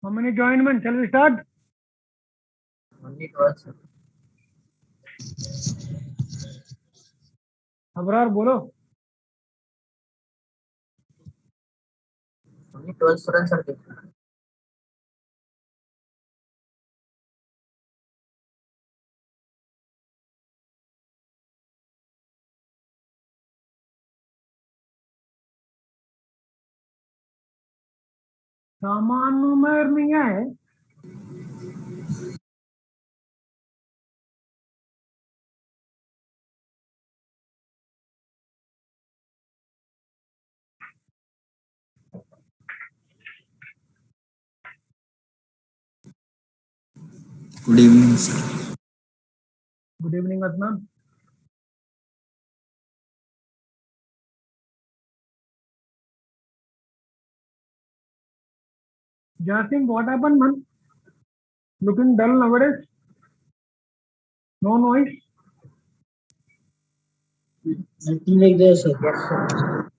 How many joinments? Shall we start? Only 12, sir. Abrar, bolo. Only 12 students are there. समान number नहीं है. Good evening, sir. Good evening, Adnan. Jasim, what happened, man? Looking dull nowadays. No noise. Nothing like that, sir. Yes, sir.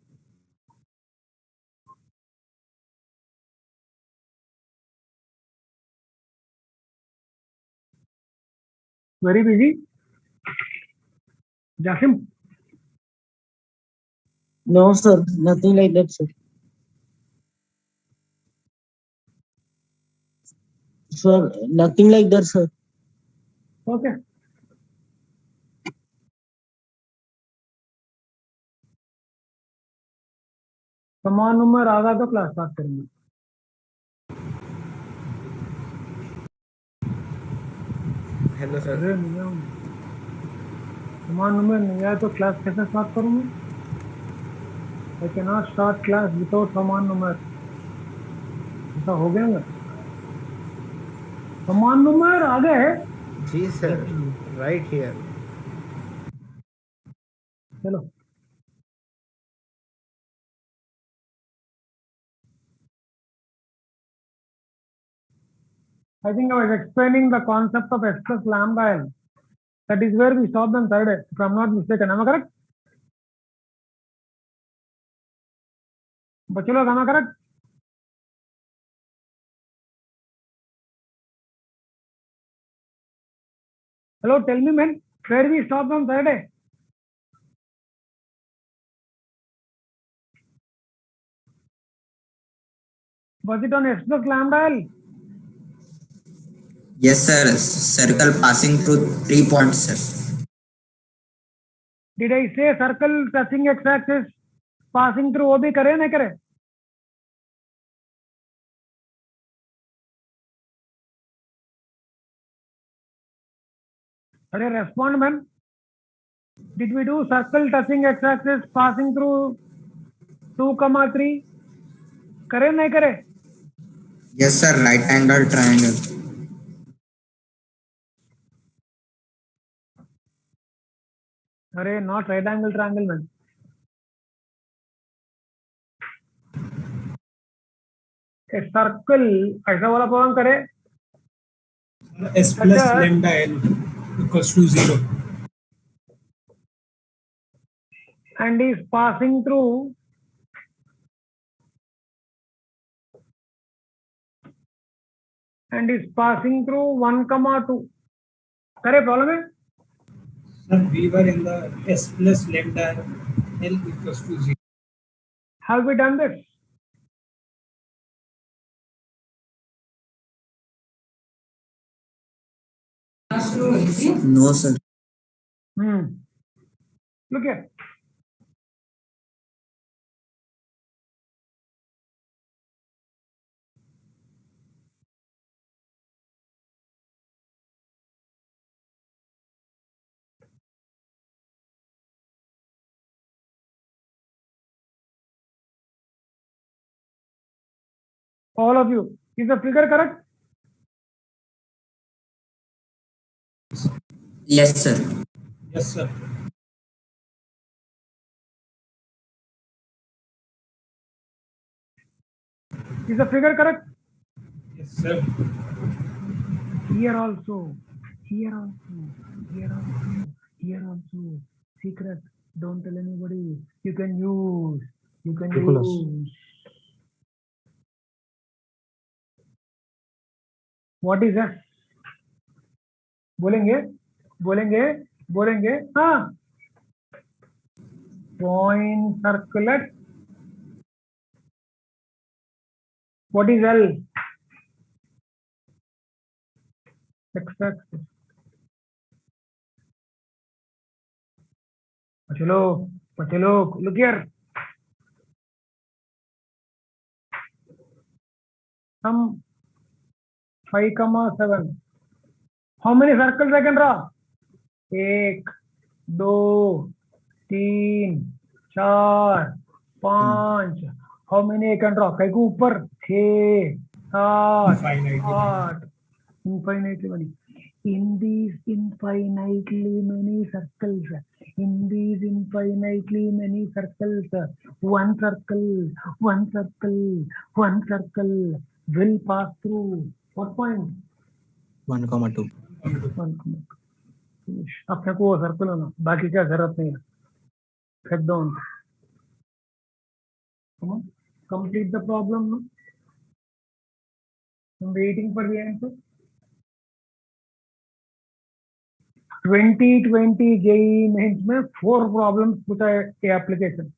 Very busy. Jasim. No, sir. Nothing like that, sir. Sir, nothing like that, sir. Okay. समान number आ गया तो class start करेंगे. Hello, sir. अरे नहीं आऊँ. समान number नहीं आया तो क्लास कैसे स्टार्ट करूँगा? I cannot start class without समान नंबर. ऐसा हो गया ना? समान नंबर आ गए. जी sir, right here. चलो. I think I was explaining the concept of S plus lambda L. That is where we stopped on Friday, if I'm not mistaken. Am I correct? बच्चे लोग, am I correct? Hello, tell me, man, where we stopped on Friday? Was it on S plus lambda L? Yes, sir. Circle passing through 3 points, sir. Did I say circle touching x-axis passing through? वो भी करे नहीं करे? अरे respond, man. Did we do circle touching x-axis passing through 2, 3? करे नहीं करे? Yes, sir. Right angle triangle. अरे not right angle triangle, man. A circle ऐसा वाला प्रॉब्लम करे. S plus lambda L equals to 0. And is passing through and is passing through 1, 2. करे problem है? Sir, we were in the S plus lambda L equals to 0. Have we done this? No, sir. Look here. All of you, is the figure correct? Yes, sir. Yes, sir. Is the figure correct? Yes, sir. Here also, here also, here also, here also. Secret, don't tell anybody. You can use. You can use. What is S? बोलेंगे बोलेंगे बोलेंगे हाँ। Point circlet. What is L? X axis. चलो चलो, look here. Sum 5, 7. How many circles I can draw? 1, 2, 3, 4, 5. How many I can draw? कई को ऊपर 6, 7, Infinitely. 8. Infinitely many. In these infinitely many circles, in these infinitely many circles, one circle, one circle, one circle will pass through what point? 1,2. 1. अब फेंको वो circle ना, बाकी क्या जरूरत नहीं है, फेंक दो उनको. Come on, complete the problem. No? I'm waiting for the answer. 2020 JEE Mains में 4 problems पूछा है ये application.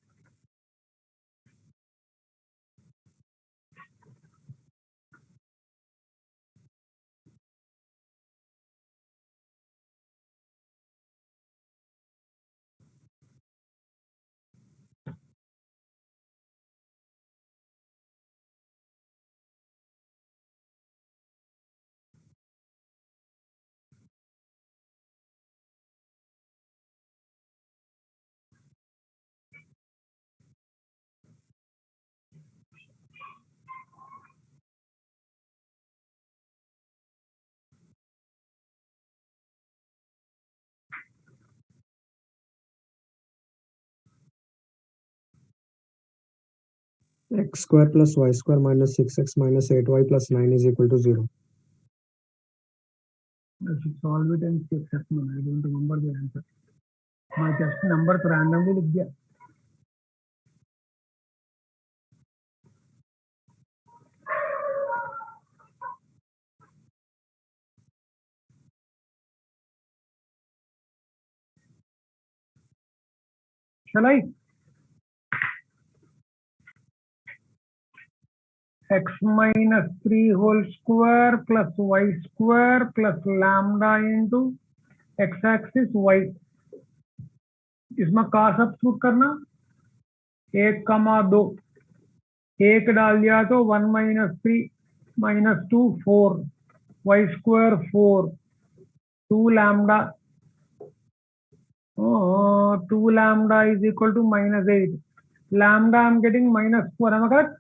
X square plus y square minus 6x minus 8y plus 9 is equal to 0. I should solve it and see exception. I don't remember the answer. मैं just number तो randomly लिख दिया. Shall I? X minus 3 whole square plus y square plus lambda into x axis y. इसमें का substitute करना, 1, 2. 1 डाल दिया तो 1 minus 3 minus 2 4, y square 4, 2 lambda. 2 lambda is equal to -8. Lambda I'm getting -4. Am I correct?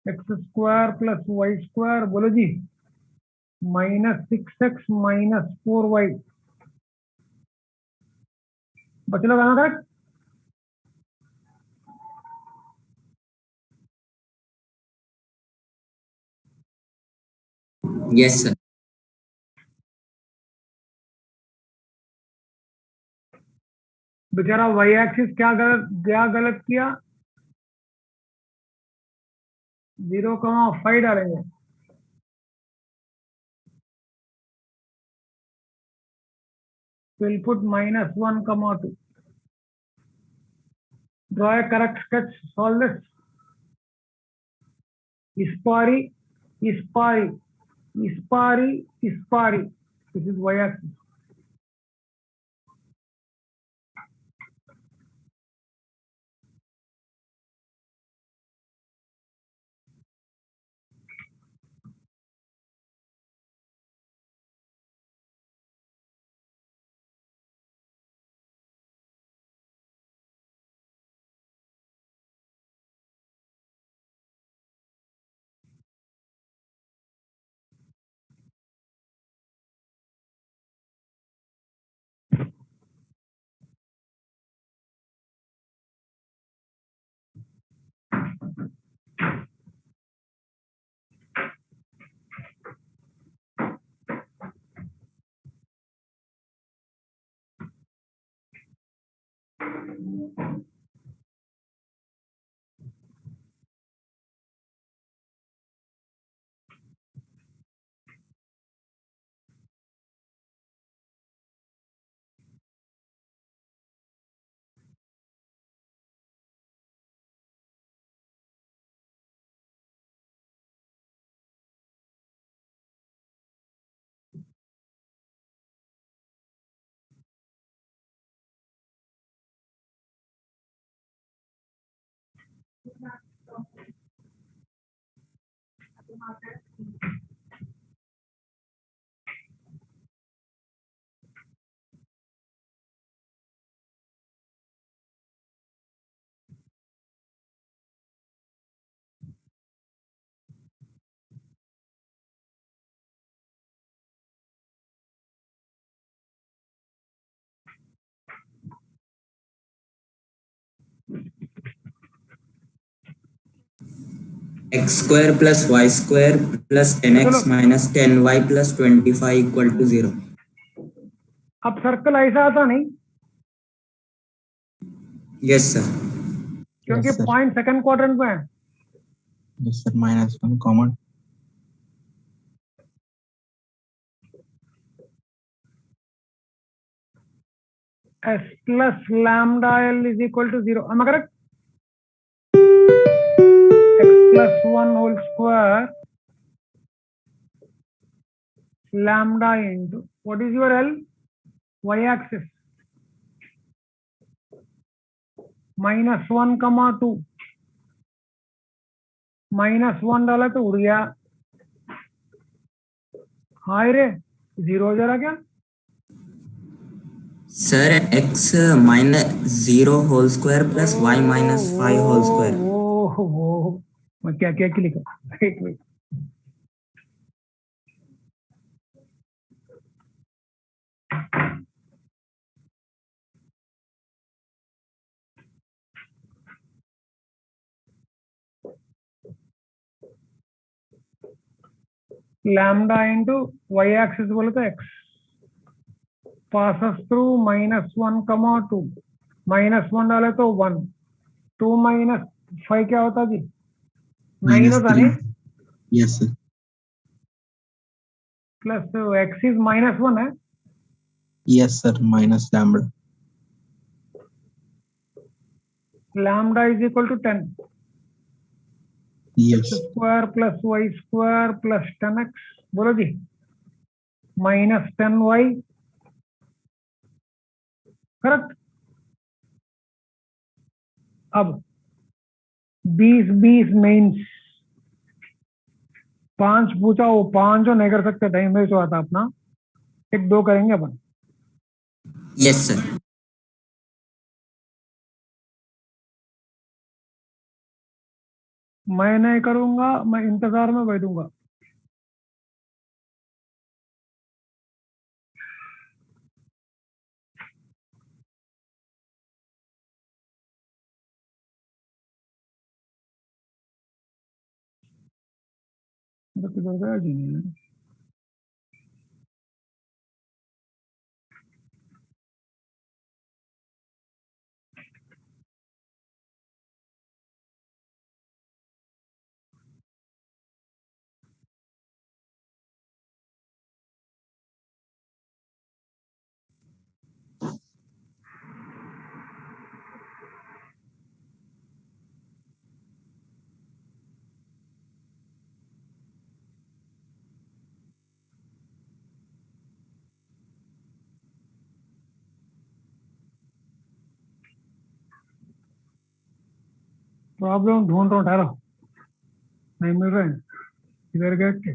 X square plus y square बोलो जी, -6x minus 4y. बच लोग, am I correct? Yes, sir. बेचारा y एक्सिस क्या गलत किया, 0,5 डालेंगे. We'll put -1,2. Draw a correct sketch. Solve this. Ispari, Ispari, Ispari, Ispari. This is y axis. x square plus y square plus 10x चलो minus 10y plus 25 equal to 0. अब circle ऐसा आता नहीं Yes, sir. क्योंकि Yes, sir. Point second quadrant में है। Yes, sir. -1 comma S plus lambda L is equal to 0. Am I correct? X plus 1 whole square lambda into what is your L? Y axis -1 comma 2 -1 डाला तो उड़ गया। हाय रे 0 हो जा रहा क्या? Sir, x minus 0 whole square plus y minus 5 whole square. वो मैं क्या क्या लिखा? एक minute lambda into y axis बोले तो x passes through -1 comma 2 -1 डाले तो 1 2 minus 5 क्या होता जी? 9 -3. होता नहीं Yes, sir. Plus x is -1 है। Yes, sir. Minus lambda. lambda is equal to 10 Yes. Square plus y square plus 10x बोलो जी -10y करेक्ट। अब 20 मेंस 5 पूछा, वो 5 जो नहीं कर सकते टाइम वेस्ट हुआ था अपना। 1-2 करेंगे अपन। Yes, sir. मैं नहीं करूंगा, मैं इंतजार में बैठूंगा। किधर गया जी? प्रॉब्लम ढूंढ रहा हूँ, ठहरो, नहीं मिल रहे हैं। किधर गए के?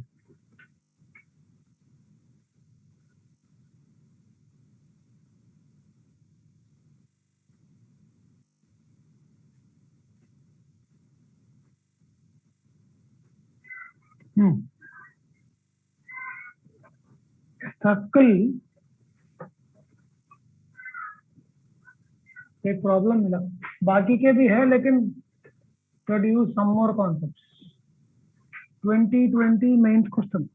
सर्कल एक प्रॉब्लम मिला, बाकी के भी है लेकिन produce some more concepts. 2020 mains question.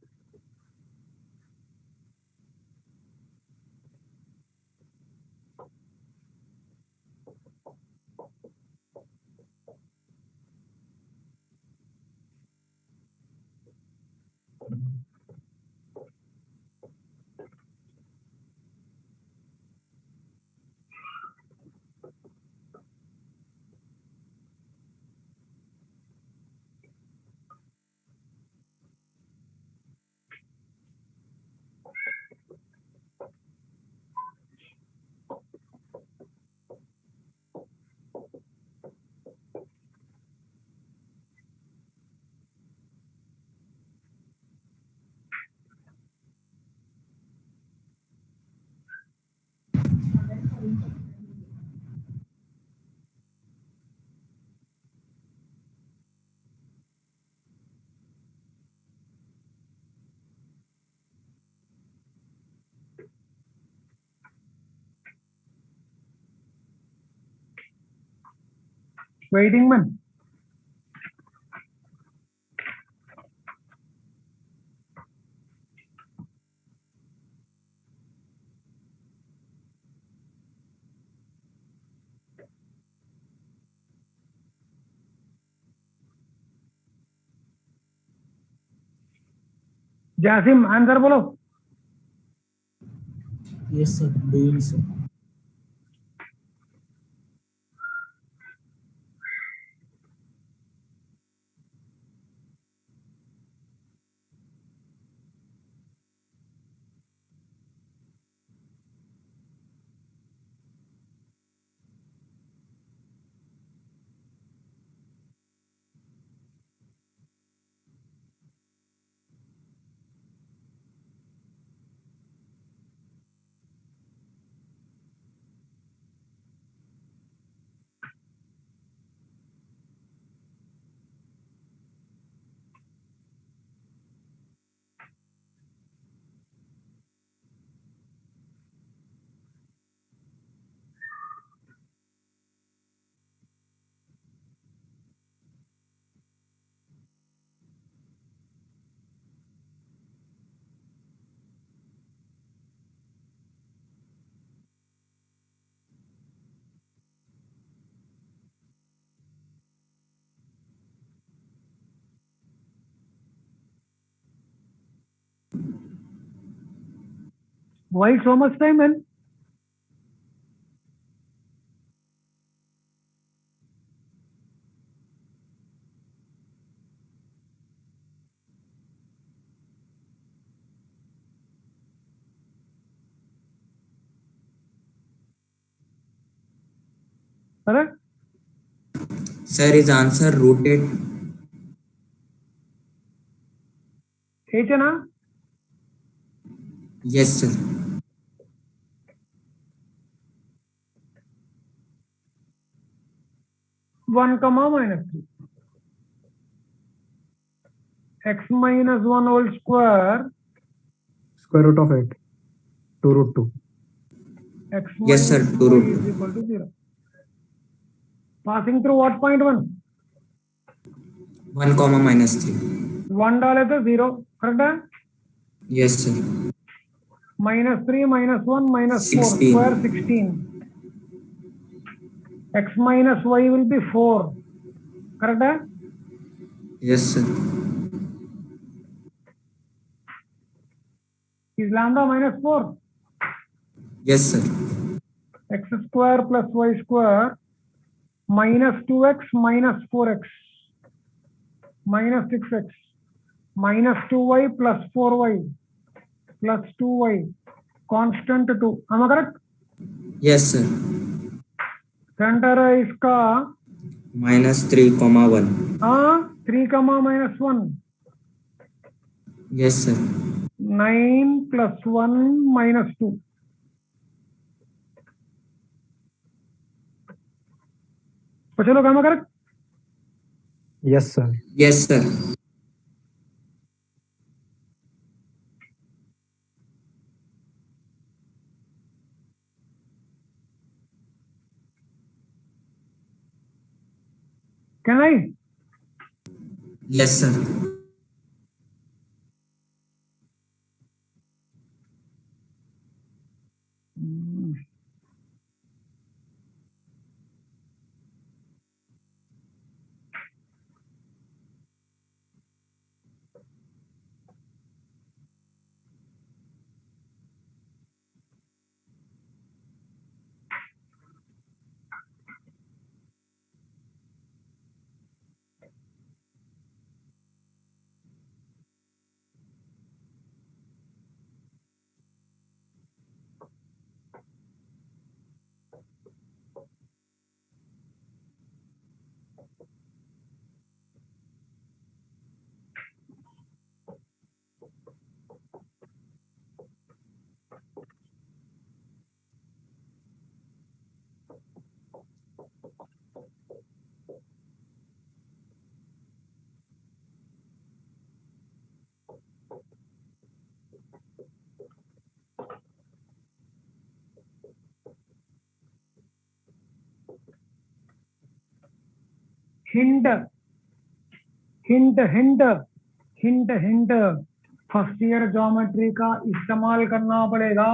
Waiting man. Jasim answer बोलो. Yes, sir. Doing, sir. Why so much time, man? Correct? Sir, is answer rooted? H-na? Yes, sir. One comma minus 3. X minus 1 whole square. Square root of 8. 2 root 2. X Yes, sir, minus 2 y root is 2. equal to 0. Passing through what point 1? 1 comma minus 3. 1 डाले तो 0. Correct है? Yes, sir. Minus 3 minus 1 minus 4 16. square 16. X minus y will be 4. Correct है? Yes, sir. Is lambda minus 4? Yes, sir. X square plus y square minus 2x minus 4x minus 6x minus 2y plus 4y plus 2y constant 2. Am I correct? Yes, sir. Centre है इसका -3 comma 1. 3 comma minus 1. Yes, sir. 9 plus 1 minus 2. बच्चे लोग am I correct? Yes, sir. Yes, sir. Can I? Yes, sir. Hint hint hint hint hint first year geometry का इस्तेमाल करना पड़ेगा।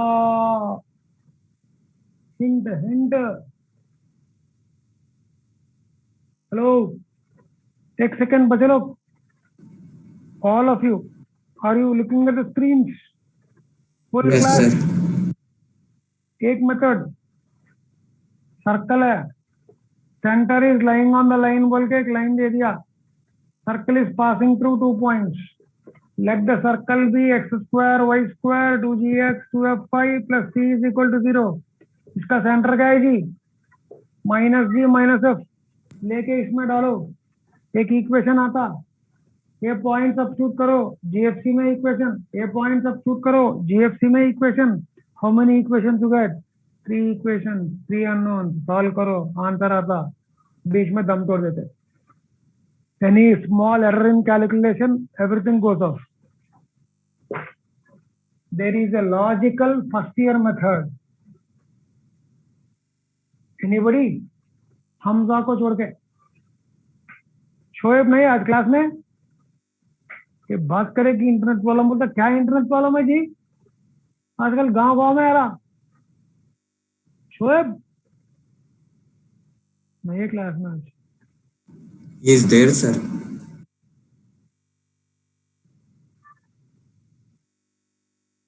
Hint hint. Hello, एक second बचे लोग। All of you, are you looking at the screen? Full Yes, class. sir. एक method, circle है, centre is lying on the line बोल के एक लाइन दे दिया, circle is passing through 2 points, let the circle be x square y square 2gx 2f5 plus c is equal to 0। इसका centre क्या है जी? -g -f। लेके इसमें डालो, एक इक्वेशन आता, ये पॉइंट सब्स्टिट्यूट करो जीएफसी में इक्वेशन, ये पॉइंट सब्स्टिट्यूट करो जीएफसी में equation. How many equation to get? 3 equation, 3 unknown. Solve करो, आंसर आता, बीच में दम तोड़ देते। Any small error in calculation, everything goes off. There is a logical first year method. Anybody? Hamza को छोड़ के। शोएब नहीं आज क्लास में? ये बात करे कि इंटरनेट प्रॉब्लम, बोलता क्या इंटरनेट प्रॉब्लम है जी आजकल गांव गांव में आ रहा? शोएब नहीं क्लास में आज। He is there, sir.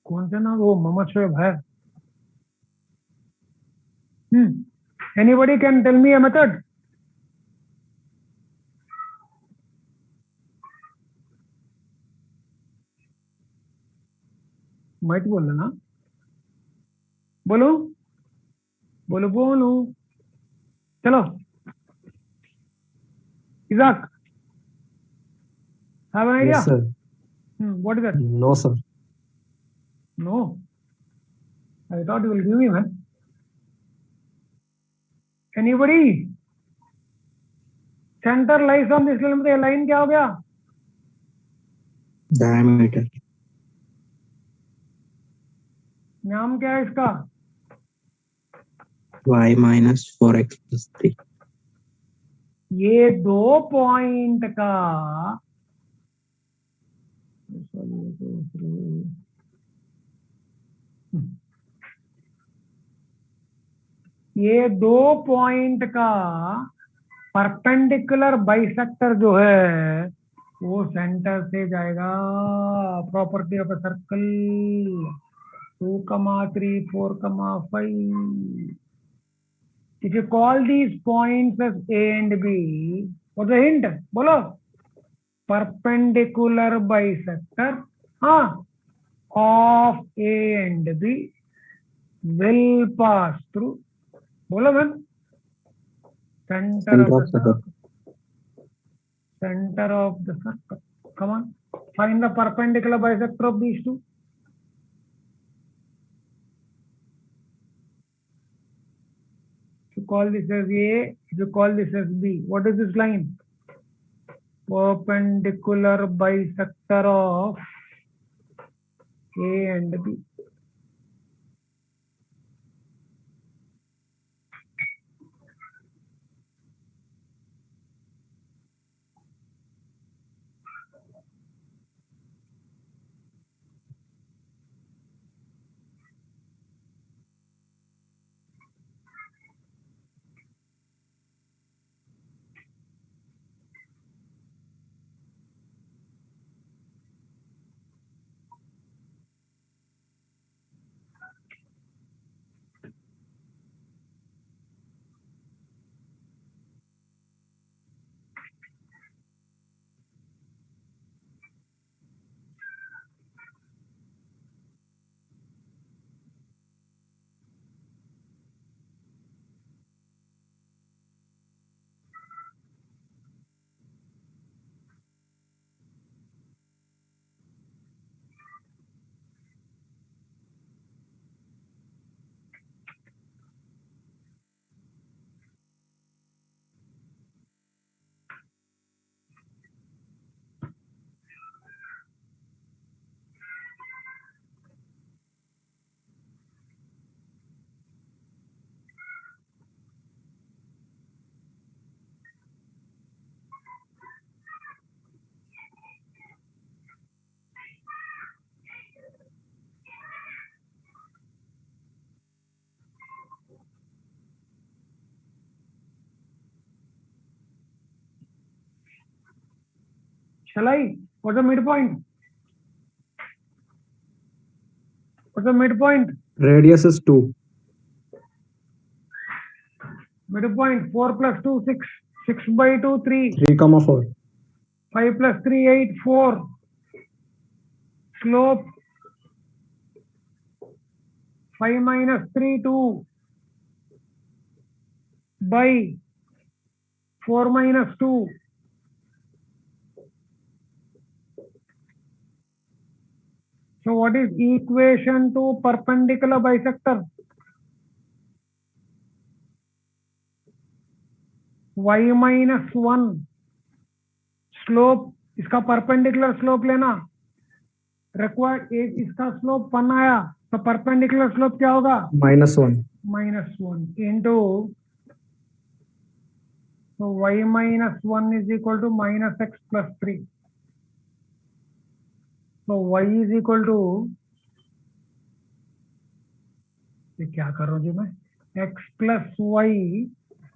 कौन से ना, वो मोहम्मद शोएब है। Anybody can tell me a method? मत बोल ना, बोलो बोलो बोलो, चलो। Ishaq, have an idea? Yes, sir. What is that? No, sir. No, I thought you will give me, man. Anybody? Center lies on this line, मतलब लाइन क्या हो गया? Diameter. नाम क्या है इसका? Y minus 4x plus 3. ये 2 पॉइंट का ये 2 पॉइंट का परपेंडिकुलर बाइसेक्टर जो है वो सेंटर से जाएगा। Property of a circle 2, 3, 4, 5। If you call these points as A and B, what's the hint? बोलो। Perpendicular bisector of A and B will pass through, बोलो ma'am, center of the circle. Center of the circle. Come on, find the perpendicular bisector of these two. If you call this as A, if you call this as B, what is this line? Perpendicular bisector of A and B. Shall I? What's the midpoint? What's the midpoint? Radius is 2. Midpoint 4 plus 2 6. 6 by 2 3. 3 comma 4. 5 plus 3 8 4. Slope 5 minus 3 2 by 4 minus 2. So what is equation to perpendicular bisector? Y minus 1 slope, इसका perpendicular slope लेना required, एक इसका slope 1 आया तो perpendicular slope क्या होगा? -1. -1 into, तो y minus 1 is equal to -x plus 3. तो y is equal to, ये क्या कर रहा हूँ जी मैं, x plus y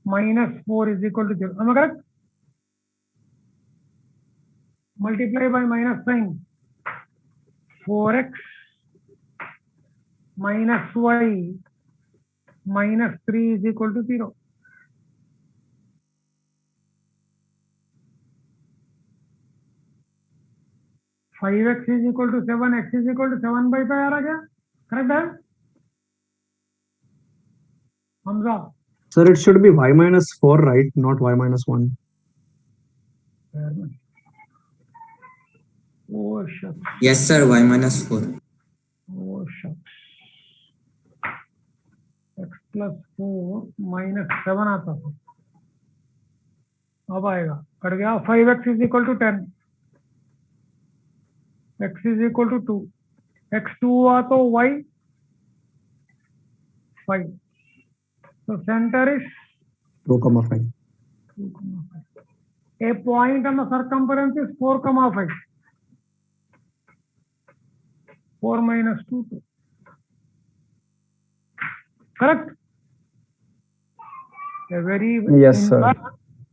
minus 4 is equal to 0. am I correct? Multiply by minus sign. 4x minus y minus 3 is equal to 0. Five x is equal to 7, x is equal to 7 by 5 आ रहा क्या? Correct है Hamza? Sir, it should be y minus 4, right? Not y minus 1. Oh shucks. Yes, sir. Y minus 4. Oh shucks. x plus 4 minus 7 आता था, अब आएगा, cut गया. 5x is equal to 10, x is equal to 2, x2 हुआ तो y 5. So center is 2 comma 5. 2,5. A point on the circumference is 4,5. 4 minus 2, 2. Correct? A very Yes, sir.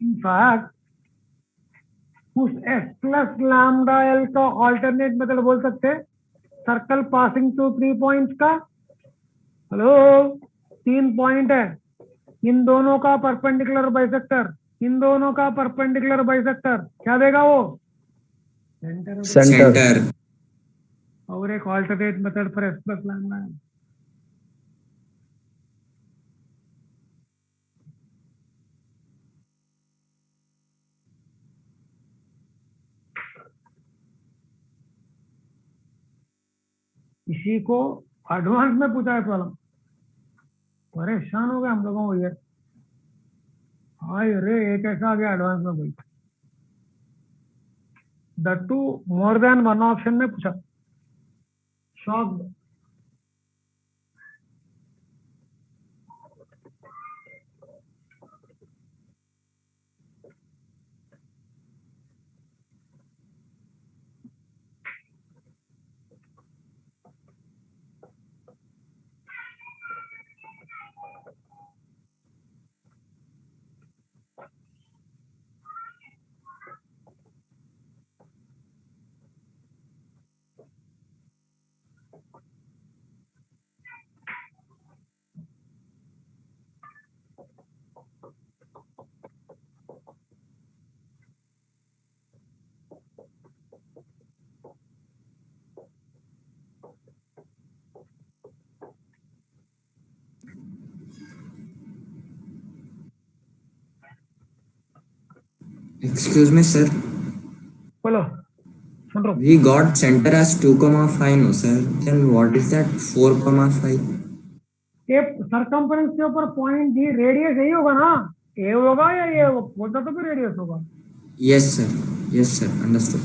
In fact, उस s plus lambda l का alternate method बोल सकते हैं, circle passing through 3 points का. Hello, 3 point है, इन दोनों का perpendicular bisector, इन दोनों का परपेंडिकुलर बाइसेक्टर क्या देगा वो? सेंटर. Center. और एक alternate method for s plus lambda l. इसी को एडवांस में पूछा है सवाल, परेशान हो गए हम लोगों को ये. हाय रे, एक ऐसा आ गया एडवांस में कोई, that too more than one option में पूछा. शॉक्ड. Excuse me, sir. बोलो, सुन रहा हूँ. We got center as 2,5, no, sir. Then what is that 4,5? ये सरकमफ्रेंस के ऊपर पॉइंट दी, रेडियस यही होगा ना, ए होगा या ये बोलता तो फिर रेडियस होगा. Yes, sir. Yes, sir. Understood.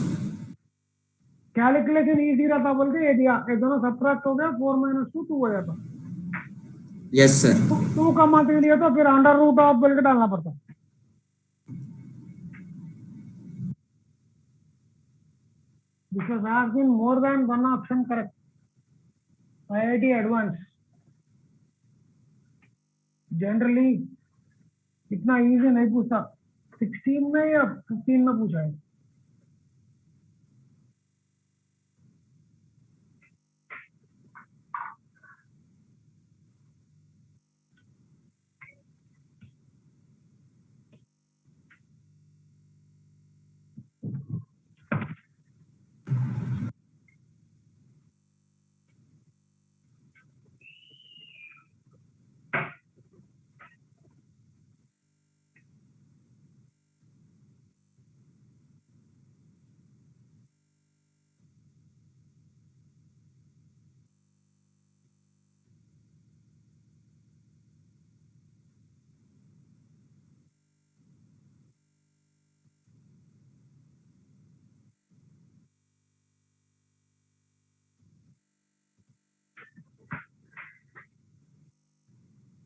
Calculation easy रहता बोल के ये दिया, ये दोनों सब्ट्रैक्ट हो गया, 4 minus 2 2 हो जाता. Yes, sir. 2 का मान लिया तो फिर अंडर रूट ऑफ बोल के डालना पड़ता. This has asked in more than one option correct. IIT advanced. Generally इतना इजी नहीं पूछता. 16 में या 15 में पूछा है.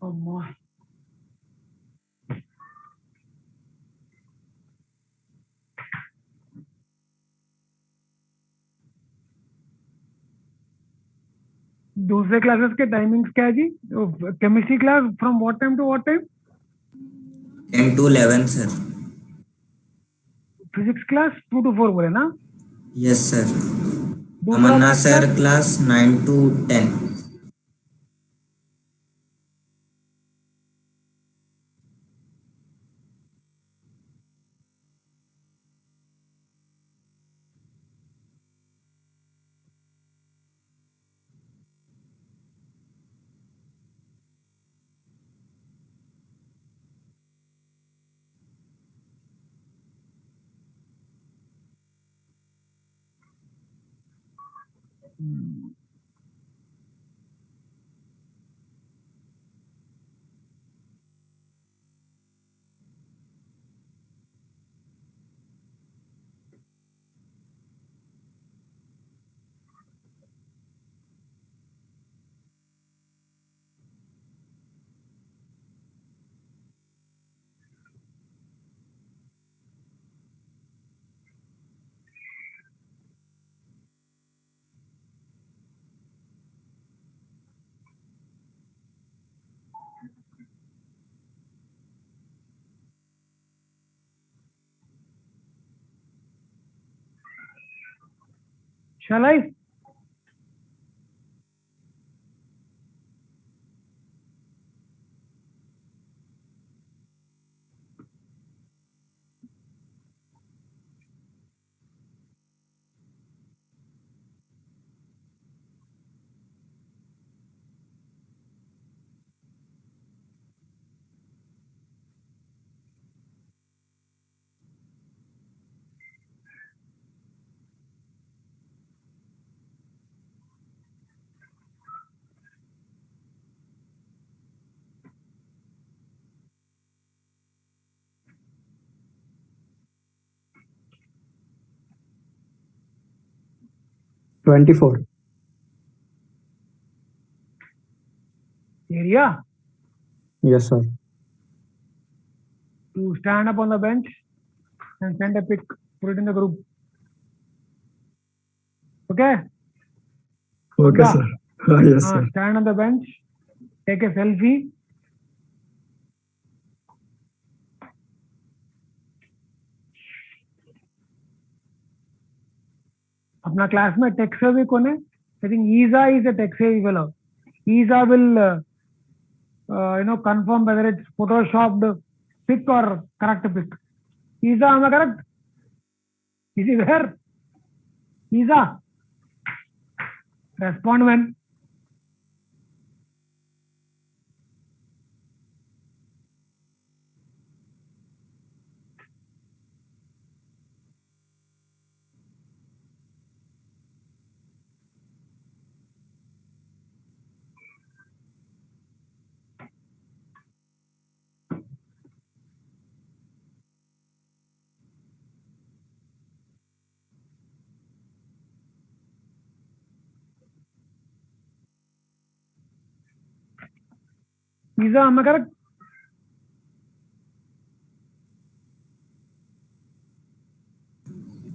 అమ్మా दूसरे क्लासेस के टाइमिंग्स क्या है जी? Chemistry class from what time to what time? 10 to 11 sir. Physics class 2 to 4 बोले ना? Yes sir. दूसरा Amarnath maths sir class class 9 to 10. shall I? Twenty-four. Area Yes, sir. to stand up on the bench and send a pic, put it in the group. Okay? Okay, Yeah. sir. Yes, sir. Stand on the bench, take a selfie. अपना class में tech savvy कौन है? I think Isa is a tech savvy fellow. Isa will confirm whether it's photoshopped pic or correct pic. Isa, am I correct? Is he there? Isa, respond when. Isa, am I correct?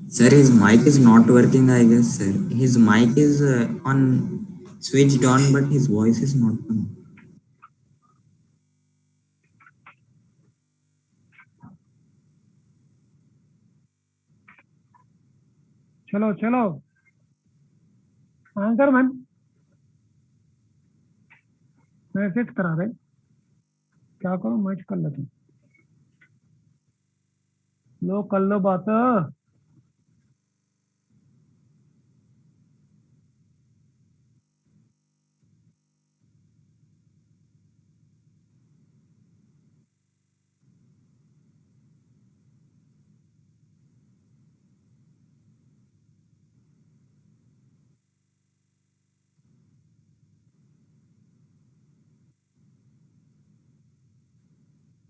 Sir, his mic is not working, I guess, sir. His mic is on switched on, but his voice is not on. चलो चलो answer man message करा रहे क्या करो match कर लेते लो कर लो बात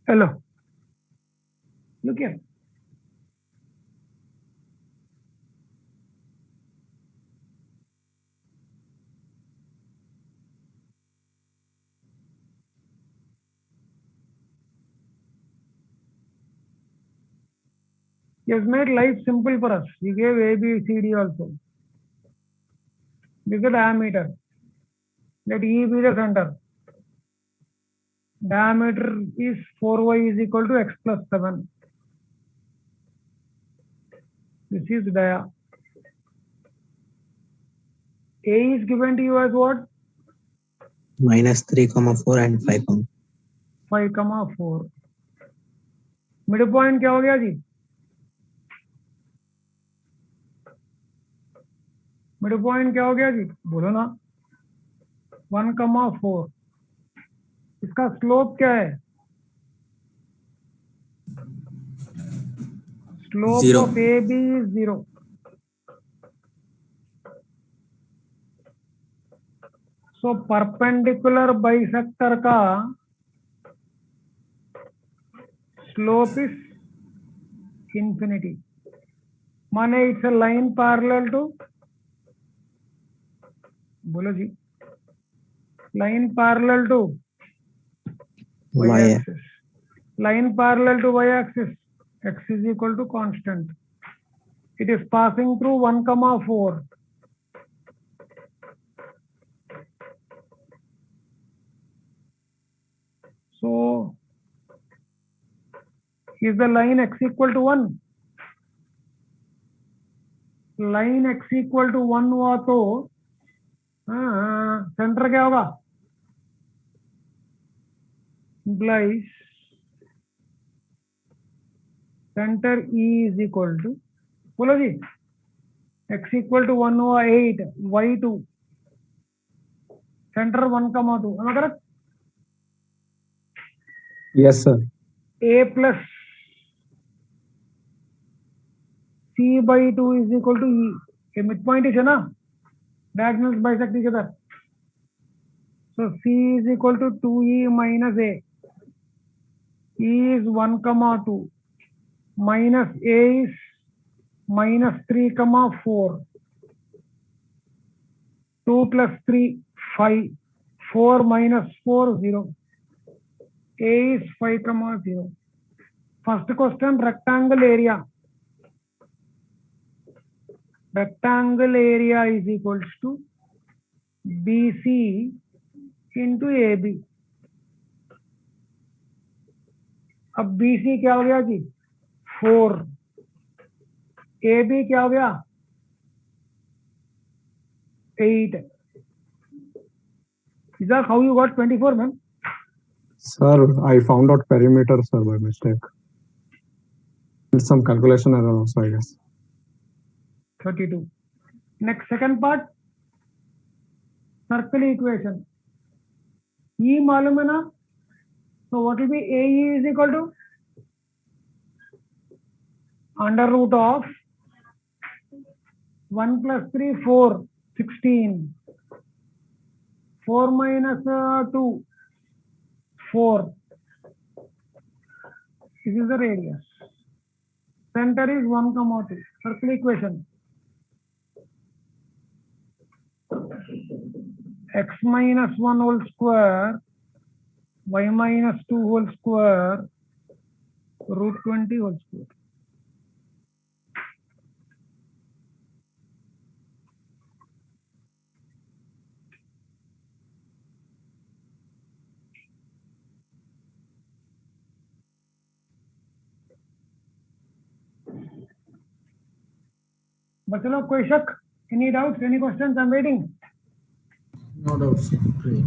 hello look here He has made life simple for us. He gave A, B, C, D also. This is the diameter. Let E be the center. Diameter is 4y is equal to x plus 7. This is dia. A is given to you as what? minus 3, 4 and 5, 5, 4. Midpoint क्या हो गया जी? Midpoint क्या हो गया जी? बोलो ना. 1, 4. इसका slope क्या है? Slope Zero. of AB is 0. So perpendicular bisector का slope is infinity. माने it's a line parallel to, बोलो जी, line parallel to y y. axis. Line parallel to y axis. X is equal to constant. It is passing through 1, 4. So is the line x equal to 1? Line x equal to 1 हुआ तो centre क्या होगा? Implies center E is equal to, बोलो जी, x equal to 1 हुआ 8, y 2, center 1, 2. Am I correct? Yes, sir. A plus C by 2 is equal to E. ये midpoint is है ना? Diagonals bisect each other. So C is equal to 2E minus A. E is 1, 2. Minus A is minus 3, 4. 2 plus 3, 5. 4 minus 4, 0. A is 5, 0. First question, rectangle area. Rectangle area is equals to BC into AB. अब BC क्या हो गया जी? 4. AB क्या हो गया? 8. Is that how you got 24, man? Sir, I found out perimeter, sir, by mistake. It's some calculation error also, I guess. 32. Next, second part, circle equation. E मालूम है ना? So what will be AE is equal to under root of 1 plus 3, 4, 16. 4 minus 2, 4. This is the radius. Center is 1, 2. Circle equation. X minus 1 whole square, y minus 2 whole square, root 20 whole square. बच्चों लोग कोई शक? Any doubts? Any questions? I'm waiting. No doubt, sir. Great.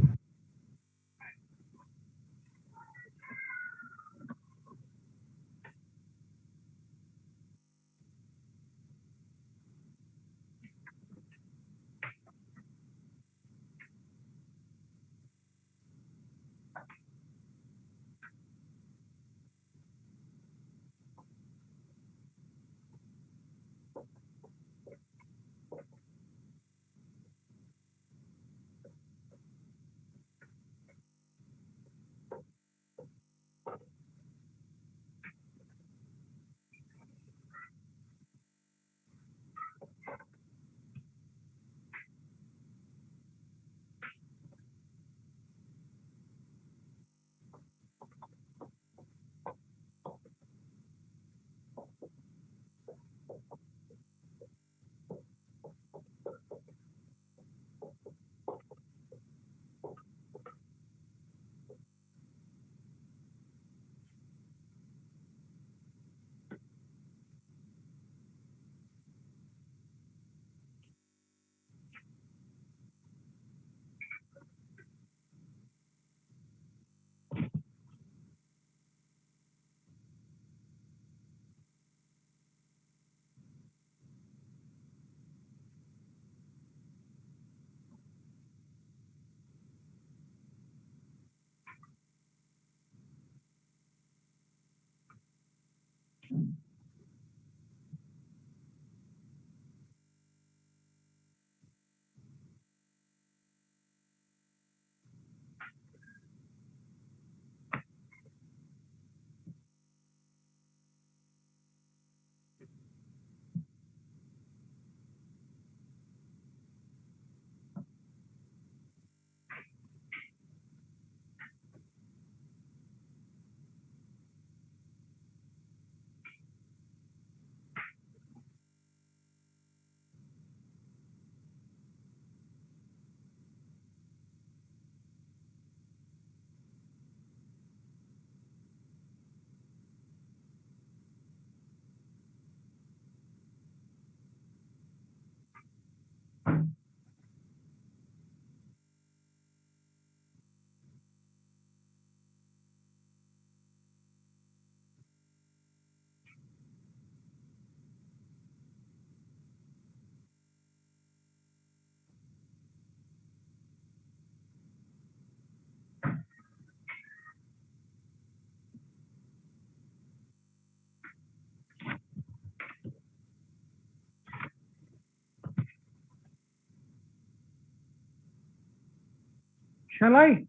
Shall I?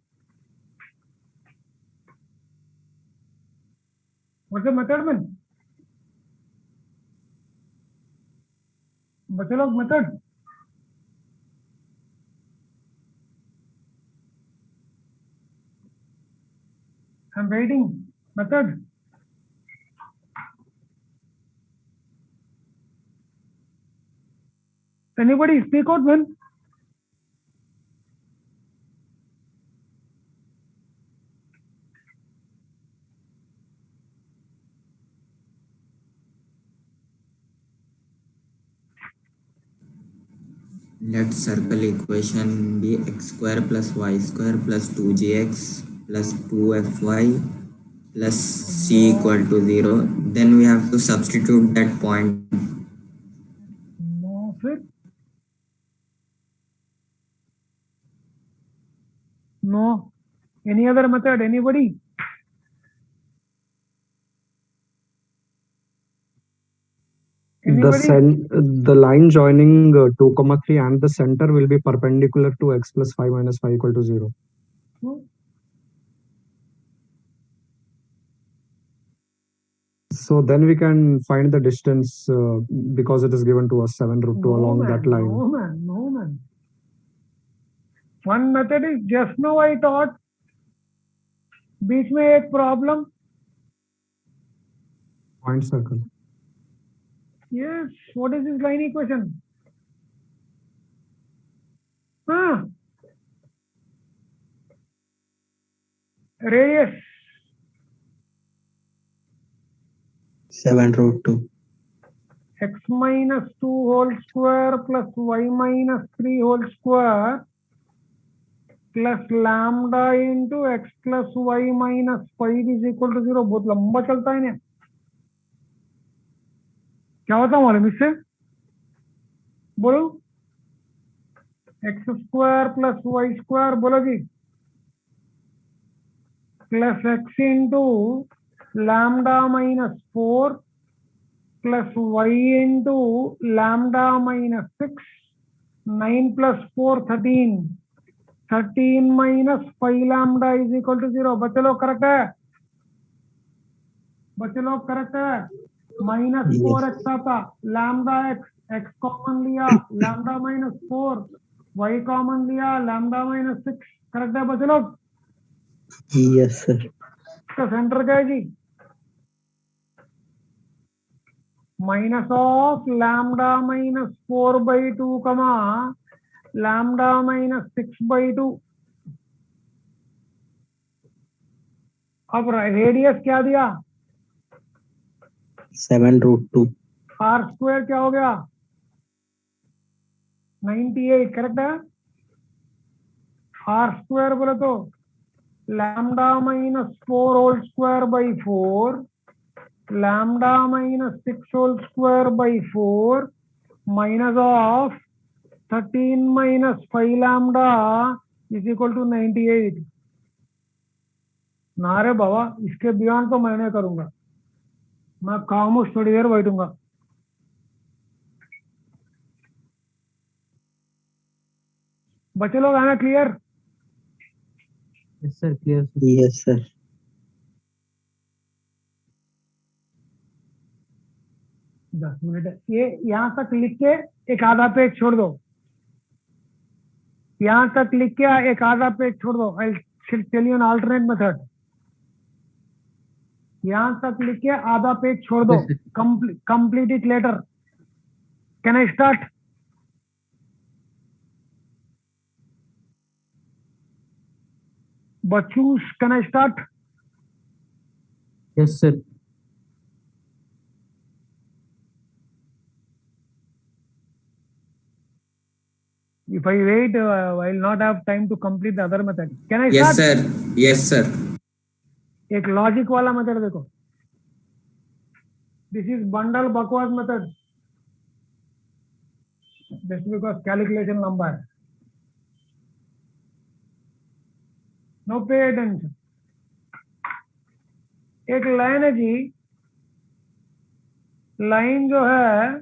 What's the method, man? बच्चे लोग method. I'm waiting. Method. Anybody speak out, man? Let circle equation be x square plus y square plus 2gx plus 2fy plus c equal to 0. Then we have to substitute that point. No, sir. No. Any other method? Anybody? Anybody? The line joining 2, 3 and the center will be perpendicular to x plus 5 minus 5 equal to 0. No. So then we can find the distance because it is given to us 7 root 2 along that line. No, man. No, man. One method is just now I thought बीच में एक problem. Point circle. Yes. What is this line equation? Huh? Radius. 7 root 2. X minus 2 whole square plus y minus 3 whole square plus lambda into x plus y minus 5 is equal to 0. बहुत लंबा चलता है ना. क्या होता है मालूम इससे? बोलो. x square plus y square बोलो जी. Plus x into lambda minus 4 plus y into lambda minus 6. 9 plus 4 13. 13 minus 5 lambda is equal to 0. बच्चे लोग करेक्ट है? बच्चे लोग करेक्ट है? माइनस 4x आता, लैम्डा x कॉमन लिया, लैम्डा माइनस 4, y कॉमन लिया, लैम्डा माइनस 6. करेक्ट है बच्चे लोग? Yes, sir. इसका सेंटर क्या है जी? माइनस ऑफ लैम्डा माइनस 4/2 कमा लैम्डा माइनस 6/2. अब रेडियस क्या दिया? 7 root 2. आर स्क्वायर क्या हो गया? 98. करेक्ट है? आर स्क्वायर बोले तो lambda minus 4 whole square by 4 lambda minus 6 whole square by 4 minus of 13 minus 5 lambda is equal to 98. ना रे बाबा, इसके बियॉन्ड तो मैंने करूंगा. मैं खामोश थोड़ी देर बैठूंगा. बच्चे लोग आना clear. Yes, sir. Clear, sir. Yes, sir. दस मिनट है. ये यहाँ तक लिख के एक आधा पेज छोड़ दो. यहाँ तक लिख के एक आधा पेज छोड़ दो. I tell you an alternate method. यहाँ तक लिख के आधा पेज छोड़ दो. Yes, sir. Complete it later. Can I start? बच्चूस, can I start? Yes, sir. If I wait, I will not have time to complete the other method. Can I Yes, start? sir. Yes, sir. एक logic वाला method देखो. This is bundle बकवास method. Just because calculation number. No pay attention. एक line है जी. Line जो है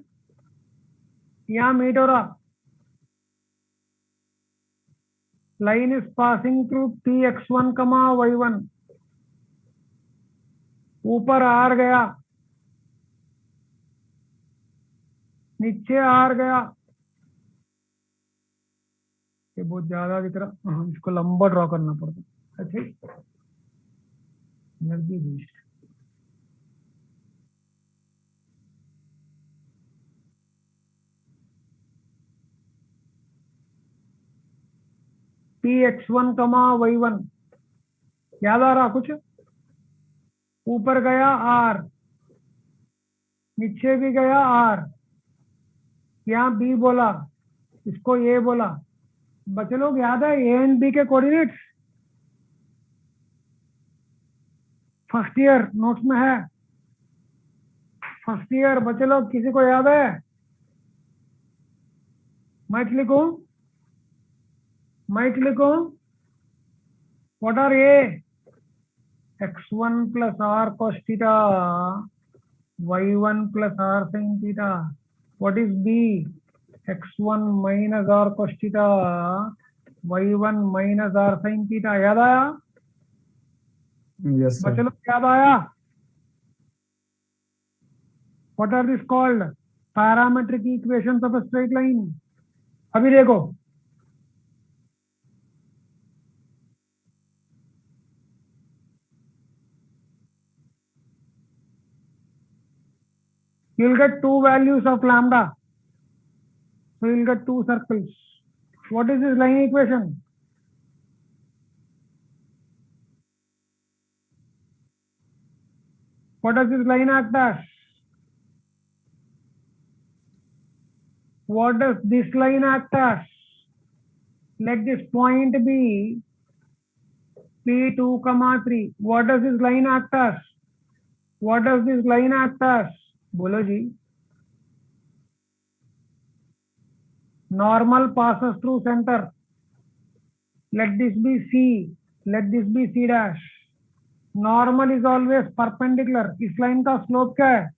यहाँ मीट हो रहा. Line is passing through Tx1, y1. ऊपर आर गया, नीचे आर गया. ये बहुत ज्यादा दिख रहा. हाँ, इसको लंबा ड्रॉ करना पड़ता. अच्छा, एनर्जी वेस्ट. Tx1, y1. याद आ रहा कुछ? ऊपर गया आर, नीचे भी गया आर. यहाँ बी बोला, इसको ए बोला. बच्चे लोग याद है ए एंड बी के कोऑर्डिनेट्स? फर्स्ट ईयर नोट्स में है. फर्स्ट ईयर बच्चे लोग किसी को याद है? मैं लिखूं? What are a? x1 plus r cos theta, y1 plus r sin theta. What is b? x1 minus r cos theta, y1 minus r sin theta. याद आया? Yes, बच्चे sir. लोग याद आया? What are these called? Parametric equations of a straight line. अभी देखो. You will get two values of lambda. So you will get two circles. What is this line equation? What does this line act as? What does this line act as? Let this point be P2, 3. What does this line act as? What does this line act as? बोलो जी. Normal passes through center. Let this be C. Let this be C dash. Normal is always perpendicular. इस line का slope क्या है?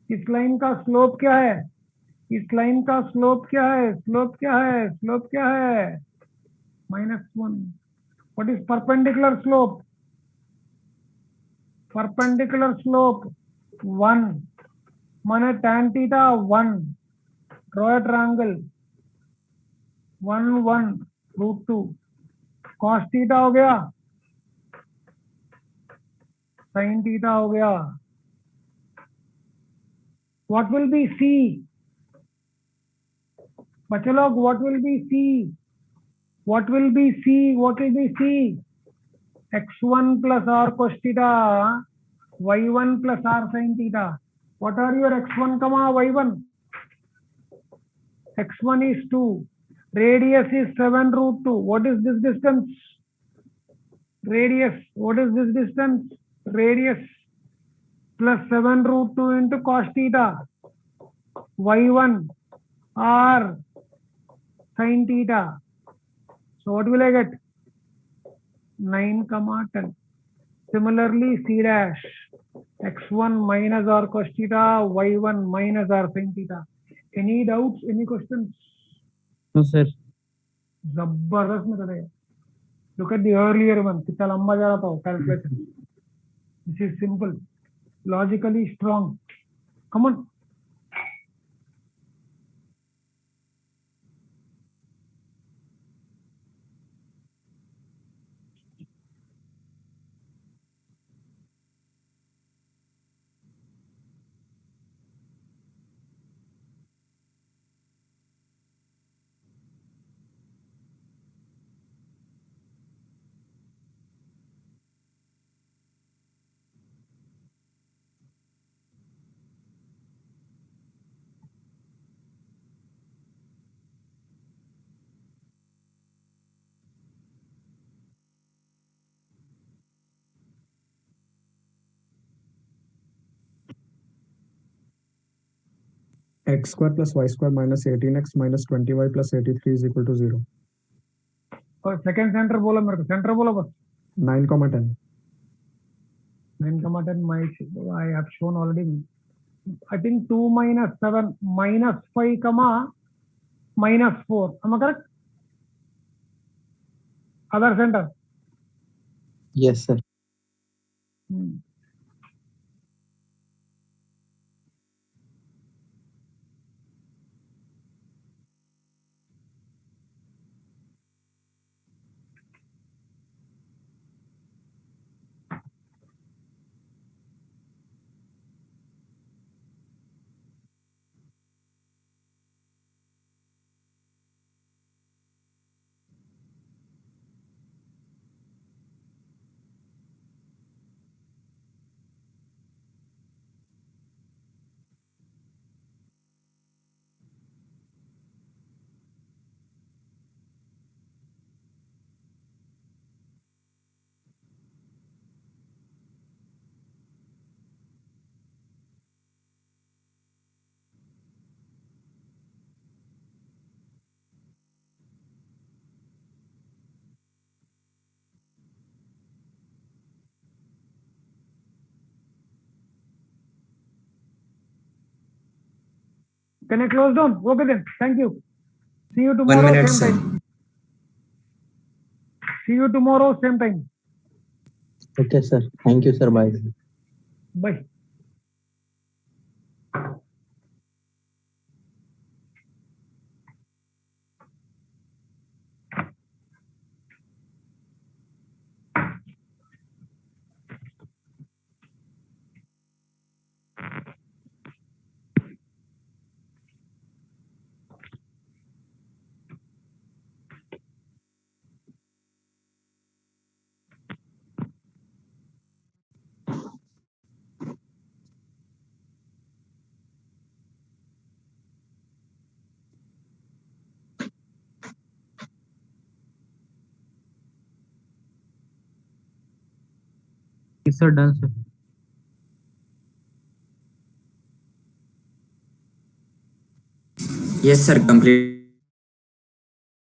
इस line का slope क्या है? इस लाइन का स्लोप क्या है? स्लोप क्या है? स्लोप क्या है? -1. What is perpendicular slope? Perpendicular slope 1. माने tan theta 1. Draw a triangle. 1, 1, √2. cos theta हो गया, sin theta हो गया. What will be C? बच्चे लोग, what will be C? What will be C? What will be C? x1 plus r cos theta, y1 plus r sin theta. What are your x1, y1? x1 is 2. Radius is 7√2. What is this distance? Radius. What is this distance? Radius plus 7√2 into cos theta. y1 r sin theta. So what will I get? 9, 10. Similarly, C dash. x1 minus r cos theta, y1 minus r sin theta. Any doubts? Any questions? No, sir. जबरदस्त में करेगा. Look at the earlier one. कितना लंबा जा रहा था calculation. This is simple, logically strong. Come on. X square plus y square minus 18x minus 20y plus 83 is equal to 0. और second centre बोला मेरे को. सेंटर बोला बस. 9,10. 9,10 I have shown already. I think 2 minus 7 minus 5 comma minus 4. Am I correct? Other center. Yes, sir. Can I close down? Okay then. Thank you. See you 1 tomorrow, minute, same sir. time. See you tomorrow, same time. Okay, sir. Thank you, sir. Bye. Bye. Yes, sir. Done, sir. Yes, sir. Complete.